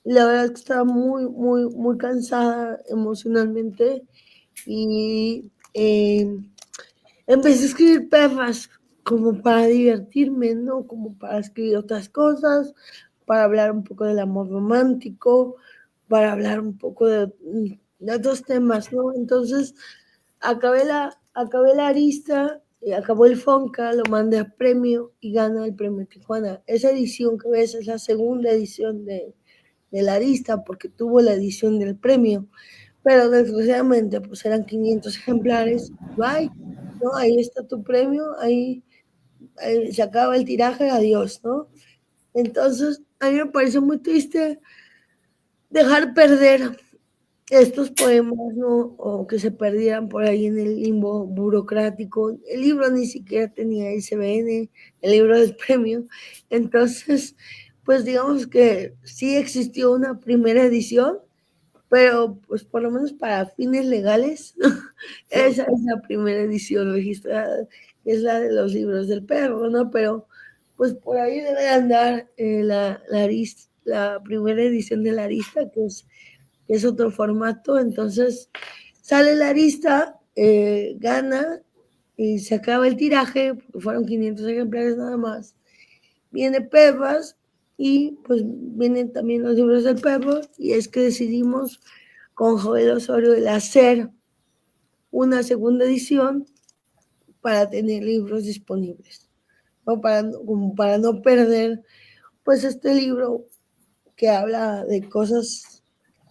La verdad es que estaba muy, muy, muy cansada emocionalmente y empecé a escribir perras como para divertirme, ¿no? Como para escribir otras cosas, para hablar un poco del amor romántico, para hablar un poco de otros temas, ¿no? Entonces, acabé la arista, acabó el Fonca, lo mandé a premio y gana el premio Tijuana. Esa edición que ves es la segunda edición de la arista porque tuvo la edición del premio, pero desgraciadamente pues eran 500 ejemplares, bye, ¿no? Ahí está tu premio, ahí se acaba el tiraje, adiós, ¿no? Entonces, a mí me parece muy triste dejar perder estos poemas, ¿no? O que se perdieran por ahí en el limbo burocrático. El libro ni siquiera tenía ISBN, el libro del premio. Entonces, pues digamos que sí existió una primera edición, pero pues por lo menos para fines legales, esa es la primera edición registrada, es la de los libros del perro, ¿no? Pero pues por ahí debe andar la primera edición de la Arista, que es otro formato. Entonces sale la Arista, gana y se acaba el tiraje, porque fueron 500 ejemplares nada más. Viene Perras y pues vienen también los libros del perro, y es que decidimos con Joel Osorio el hacer una segunda edición para tener libros disponibles, ¿no? Como para no perder pues este libro que habla de cosas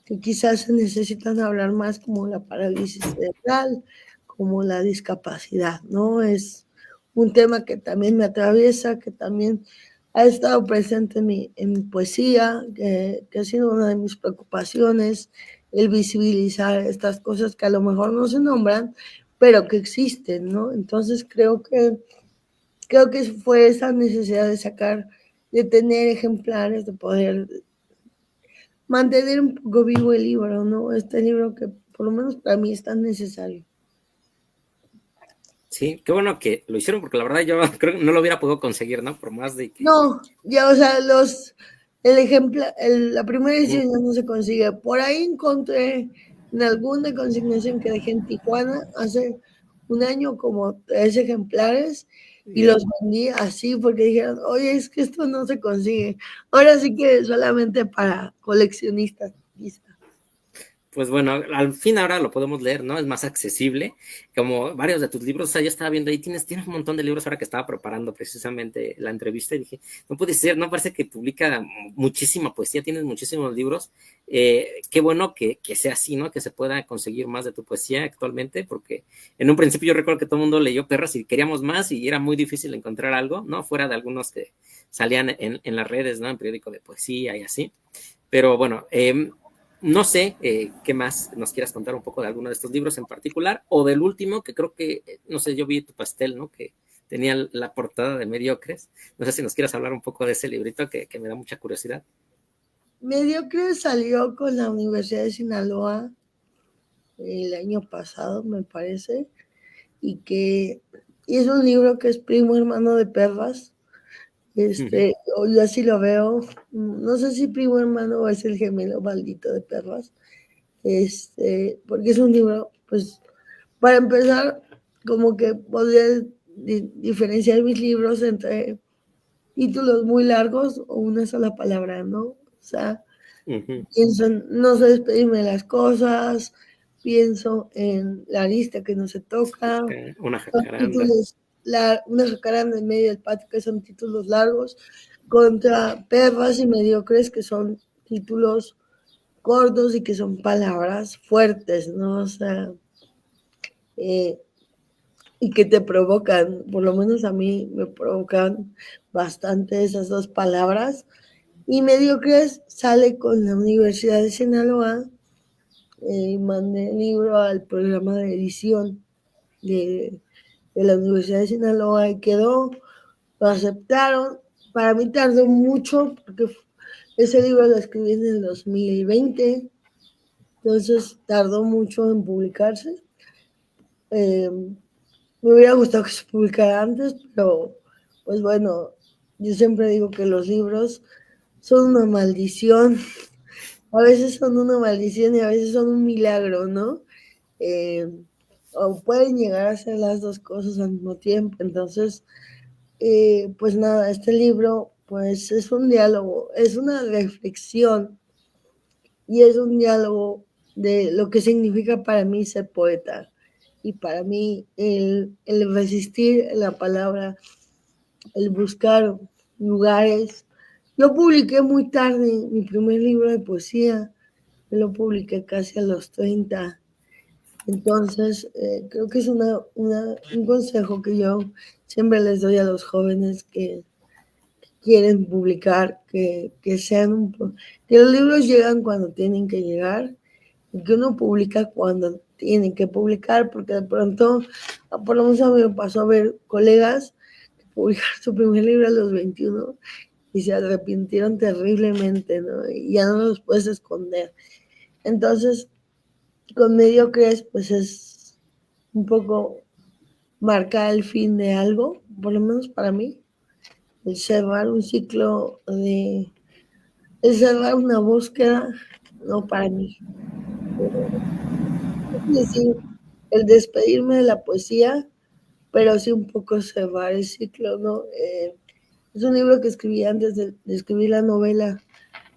que quizás se necesitan hablar más, como la parálisis cerebral, como la discapacidad, ¿no? Es un tema que también me atraviesa, que también ha estado presente en mi poesía, que ha sido una de mis preocupaciones, el visibilizar estas cosas que a lo mejor no se nombran, pero que existen, ¿no? Entonces creo que fue esa necesidad de sacar, de tener ejemplares, de poder mantener un poco vivo el libro, ¿no? Este libro que por lo menos para mí es tan necesario. Sí, qué bueno que lo hicieron, porque la verdad yo creo que no lo hubiera podido conseguir, ¿no? Por más de que... No, ya, o sea, el ejemplo, la primera edición ya no se consigue. Por ahí encontré en alguna consignación que dejé en Tijuana hace un año como 3 ejemplares y Yeah. los vendí así porque dijeron, oye, es que esto no se consigue. Ahora sí que solamente para coleccionistas, quizá. Pues bueno, al fin ahora lo podemos leer, ¿no? Es más accesible, como varios de tus libros. O sea, yo estaba viendo ahí, tienes un montón de libros ahora que estaba preparando precisamente la entrevista y dije, no puede ser, no parece que publica muchísima poesía, tienes muchísimos libros. Qué bueno que sea así, ¿no? Que se pueda conseguir más de tu poesía actualmente, porque en un principio yo recuerdo que todo el mundo leyó Perras y queríamos más y era muy difícil encontrar algo, ¿no? Fuera de algunos que salían en las redes, ¿no? En periódico de poesía y así. Pero bueno, no sé qué más nos quieras contar un poco de alguno de estos libros en particular, o del último, que creo que, no sé, yo vi tu pastel, ¿no? Que tenía la portada de Mediocres. No sé si nos quieras hablar un poco de ese librito que me da mucha curiosidad. Mediocre salió con la Universidad de Sinaloa el año pasado, me parece, y es un libro que es primo hermano de Perras. Yo así lo veo. No sé si primo hermano o es el gemelo maldito de Perras. Porque es un libro, pues, para empezar, como que podría diferenciar mis libros entre títulos muy largos o una sola palabra, ¿no? O sea, pienso en no sé despedirme de las cosas, pienso en la lista que no se toca, Una son jacaranda. títulos, una jacaranda en medio del patio que son títulos largos, contra Perras y Mediocres que son títulos cortos y que son palabras fuertes, ¿no? O sea, y que te provocan, por lo menos a mí me provocan bastante esas dos palabras. Y Mediocres sale con la Universidad de Sinaloa, mandé el libro al programa de edición de la Universidad de Sinaloa y quedó, lo aceptaron. Para mí tardó mucho porque ese libro lo escribí en el 2020, entonces tardó mucho en publicarse. Me hubiera gustado que se publicara antes, pero pues bueno, yo siempre digo que los libros son una maldición. A veces son una maldición y a veces son un milagro, ¿no? Eh, o pueden llegar a ser las dos cosas al mismo tiempo. Entonces, pues nada, este libro pues es un diálogo, es una reflexión y es un diálogo de lo que significa para mí ser poeta y para mí el resistir la palabra, el buscar lugares. Yo publiqué muy tarde mi primer libro de poesía, lo publiqué casi a los 30. Entonces, creo que es un consejo que yo siempre les doy a los jóvenes que quieren publicar, que sean que los libros llegan cuando tienen que llegar y que uno publica cuando tienen que publicar, porque de pronto, por lo menos a mí me pasó a ver colegas que publicaron su primer libro a los 21 y se arrepintieron terriblemente, ¿no? Y ya no los puedes esconder. Entonces, con Mediocres, pues es un poco marcar el fin de algo, por lo menos para mí, el cerrar un ciclo el cerrar una búsqueda, no para mí. Es decir, el despedirme de la poesía, pero sí un poco cerrar el ciclo, ¿no? Es un libro que escribí antes de escribir la novela,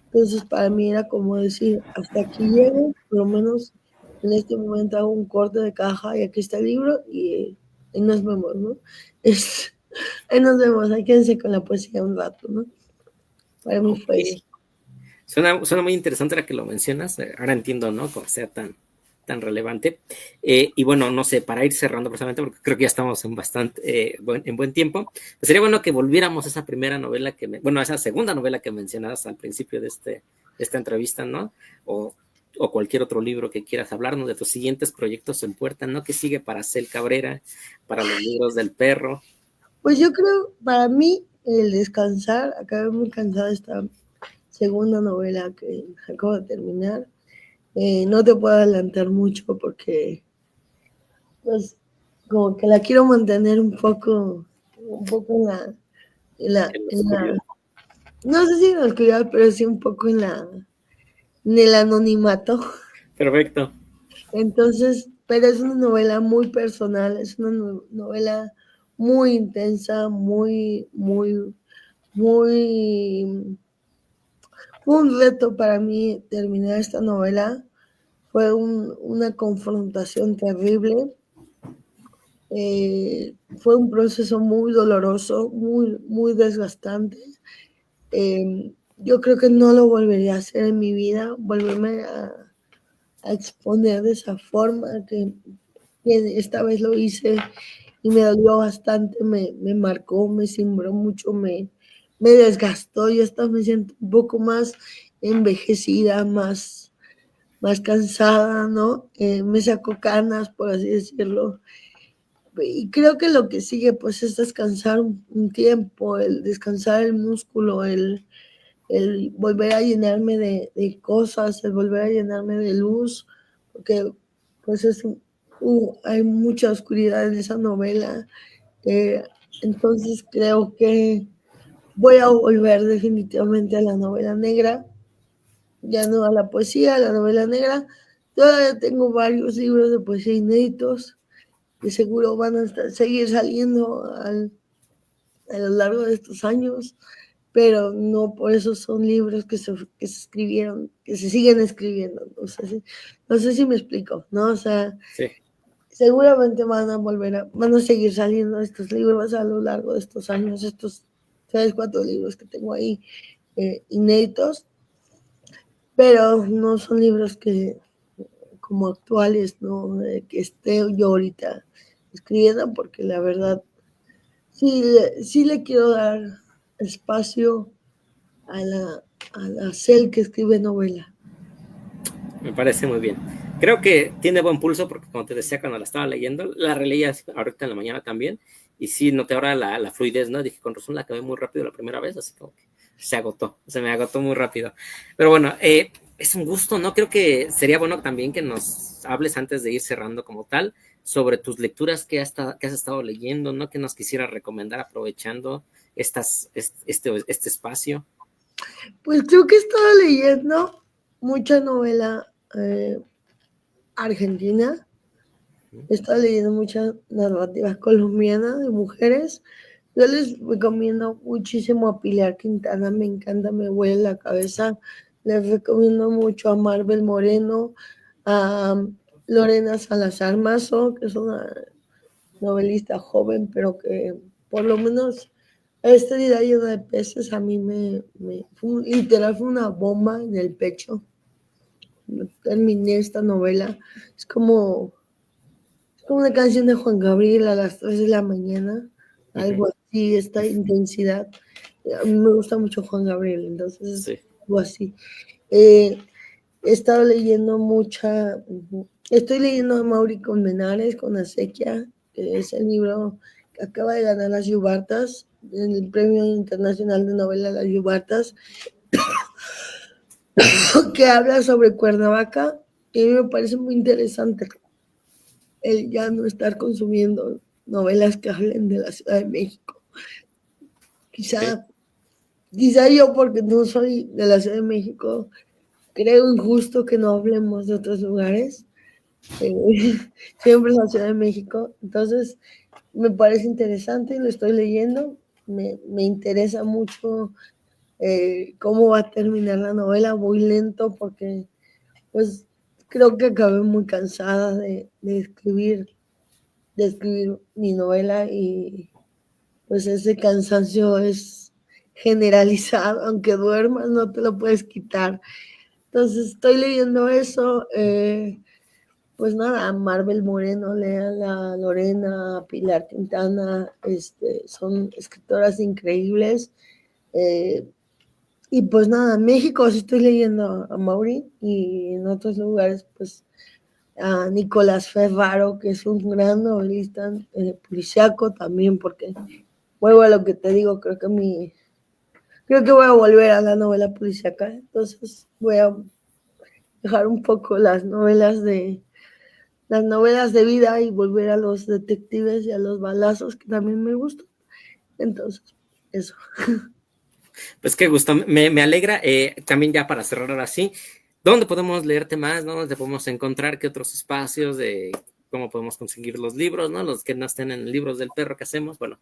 entonces para mí era como decir, hasta aquí llego, por lo menos en este momento hago un corte de caja y aquí está el libro y nos vemos, ¿no? Es, ahí nos vemos, ahí quédense con la poesía un rato, ¿no? Para mí fue eso. Okay. Suena muy interesante la que lo mencionas. Ahora entiendo, ¿no? Cómo sea tan relevante. Y bueno, no sé, para ir cerrando precisamente, porque creo que ya estamos en en buen tiempo, pues sería bueno que volviéramos a esa primera novela bueno, a esa segunda novela que mencionabas al principio de esta entrevista, ¿no? O cualquier otro libro que quieras hablarnos de tus siguientes proyectos en puerta, ¿no? ¿Qué sigue para Cel Cabrera, para los libros del perro? Pues yo creo, para mí, el descansar, acabé muy cansada de esta segunda novela que acabo de terminar. No te puedo adelantar mucho porque, pues, como que la quiero mantener un poco En la en la, oscuridad. no sé si en la oscuridad, pero sí un poco en el anonimato. Perfecto. Entonces, pero es una novela muy personal, es una novela muy intensa, muy, fue un reto para mí terminar esta novela, fue una confrontación terrible, fue un proceso muy doloroso, muy desgastante. Yo creo que no lo volvería a hacer en mi vida, volverme a exponer de esa forma que esta vez lo hice y me dolió bastante, me marcó, me cimbró mucho, me desgastó. Yo hasta me siento un poco más envejecida, más, más cansada, ¿no? Me sacó canas, por así decirlo. Y creo que lo que sigue, pues, es descansar un tiempo, el descansar el músculo, el volver a llenarme de cosas, el volver a llenarme de luz, porque, pues, hay mucha oscuridad en esa novela. Eh, entonces creo que voy a volver definitivamente a la novela negra, ya no a la poesía, a la novela negra. Todavía tengo varios libros de poesía inéditos que seguro van a seguir saliendo a lo largo de estos años, pero no por eso son libros que se escribieron, que se siguen escribiendo. No sé si me explico, ¿no? O sea, Sí. seguramente van a seguir saliendo estos libros a lo largo de estos años, estos 3, 4 libros que tengo ahí inéditos, pero no son libros que como actuales, ¿no? Que esté yo ahorita escribiendo, porque la verdad sí le quiero dar espacio a la Cel que escribe novela. Me parece muy bien. Creo que tiene buen pulso porque, como te decía, cuando la estaba leyendo, la releía ahorita en la mañana también, y sí noté ahora la fluidez, ¿no? Dije, con razón la acabé muy rápido la primera vez, así como que se me agotó muy rápido. Pero bueno, es un gusto, ¿no? Creo que sería bueno también que nos hables antes de ir cerrando como tal sobre tus lecturas que has estado leyendo, ¿no? Que nos quisieras recomendar aprovechando este espacio. Pues creo que he estado leyendo mucha novela argentina. He estado leyendo muchas narrativas colombianas de mujeres. Yo les recomiendo muchísimo a Pilar Quintana, me encanta, me huele la cabeza. Les recomiendo mucho a Marvel Moreno, a Lorena Salazar Mazo, que es una novelista joven, pero que por lo menos esta vida llena de peces a mí literal fue una bomba en el pecho. Terminé esta novela. Es como una canción de Juan Gabriel a las 3 de la mañana, algo así, esta intensidad. A mí me gusta mucho Juan Gabriel, entonces Sí. algo así. He estado leyendo estoy leyendo a Mauri Colmenares con Acequia, que es el libro que acaba de ganar las Yubartas, en el Premio Internacional de Novela Las Yubartas, que habla sobre Cuernavaca, y a mí me parece muy interesante el ya no estar consumiendo novelas que hablen de la Ciudad de México. Sí. Quizá yo, porque no soy de la Ciudad de México, creo injusto que no hablemos de otros lugares. Eh, siempre es la Ciudad de México. Entonces, me parece interesante, lo estoy leyendo. Me interesa mucho cómo va a terminar la novela. Voy lento porque, pues, creo que acabé muy cansada de escribir mi novela y pues ese cansancio es generalizado, aunque duermas no te lo puedes quitar. Entonces estoy leyendo eso, pues nada, Marvel Moreno, Leala, Lorena, Pilar Quintana, son escritoras increíbles. eh, y pues nada, en México sí estoy leyendo a Mauri y en otros lugares pues a Nicolás Ferraro, que es un gran novelista policíaco también, porque vuelvo a lo que te digo, creo que voy a volver a la novela policíaca, entonces voy a dejar un poco las novelas de vida y volver a los detectives y a los balazos que también me gustan. Entonces, eso. Pues qué gusto, me alegra. También ya para cerrar ahora sí, ¿dónde podemos leerte más? ¿No? ¿Dónde podemos encontrar qué otros espacios de cómo podemos conseguir los libros, ¿no? Los que no estén en libros del perro que hacemos, bueno,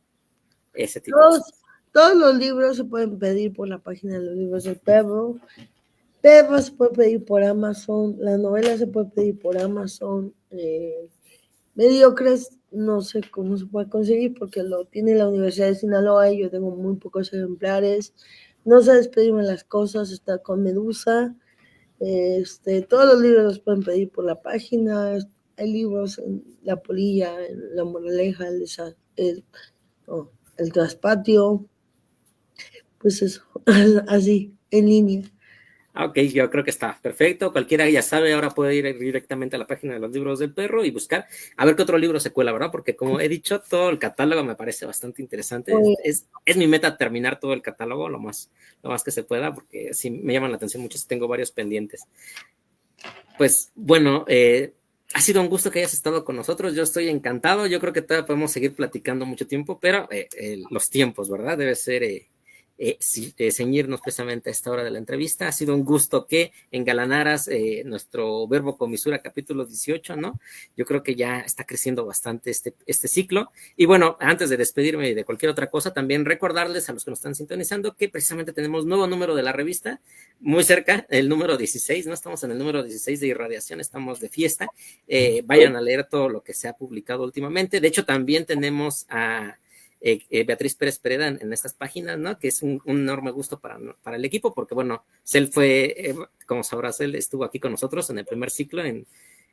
ese tipo de Todos, cosas. todos los libros se pueden pedir por la página de los libros del perro. Perro se puede pedir por Amazon, la novela se puede pedir por Amazon. Mediocres, no sé cómo se puede conseguir porque lo tiene la Universidad de Sinaloa y yo tengo muy pocos ejemplares. No sé despedirme las cosas, está con Medusa. Todos los libros los pueden pedir por la página. Hay libros en La Polilla, en La Moraleja, no, el Traspatio, pues eso, así, en línea. Ok, yo creo que está perfecto. Cualquiera ya sabe, ahora puede ir directamente a la página de los libros del perro y buscar a ver qué otro libro se cuela, ¿verdad? Porque como he dicho, todo el catálogo me parece bastante interesante. Pues, Es mi meta terminar todo el catálogo lo más que se pueda, porque sí me llaman la atención mucho, tengo varios pendientes. Pues bueno, ha sido un gusto que hayas estado con nosotros. Yo estoy encantado. Yo creo que todavía podemos seguir platicando mucho tiempo, pero los tiempos, ¿verdad? Debe ser sí, ceñirnos precisamente a esta hora de la entrevista. Ha sido un gusto que engalanaras nuestro Verbo Comisura capítulo 18, ¿no? Yo creo que ya está creciendo bastante este ciclo. Y bueno, antes de despedirme de cualquier otra cosa, también recordarles a los que nos están sintonizando que precisamente tenemos nuevo número de la revista, muy cerca, el número 16, ¿no? Estamos en el número 16 de Irradiación, estamos de fiesta. Vayan a leer todo lo que se ha publicado últimamente. De hecho, también tenemos a Beatriz Pérez Pereda en estas páginas, ¿no? Que es un enorme gusto para el equipo, porque bueno, Cel fue, como sabrás, él estuvo aquí con nosotros en el primer ciclo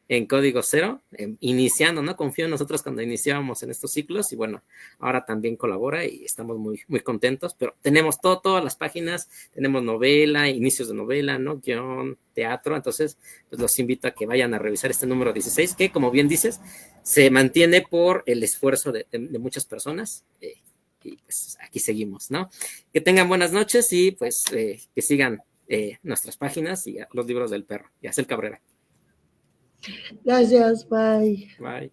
en Código Cero, iniciando, ¿no? Confió en nosotros cuando iniciábamos en estos ciclos y bueno, ahora también colabora y estamos muy, muy contentos, pero tenemos todas las páginas, tenemos novela, inicios de novela, ¿no? Guión, teatro, entonces pues los invito a que vayan a revisar este número 16, que como bien dices, se mantiene por el esfuerzo de muchas personas, y pues aquí seguimos, ¿no? Que tengan buenas noches y pues que sigan nuestras páginas y los libros del perro. Y Acel Cabrera. gracias, bye. Bye.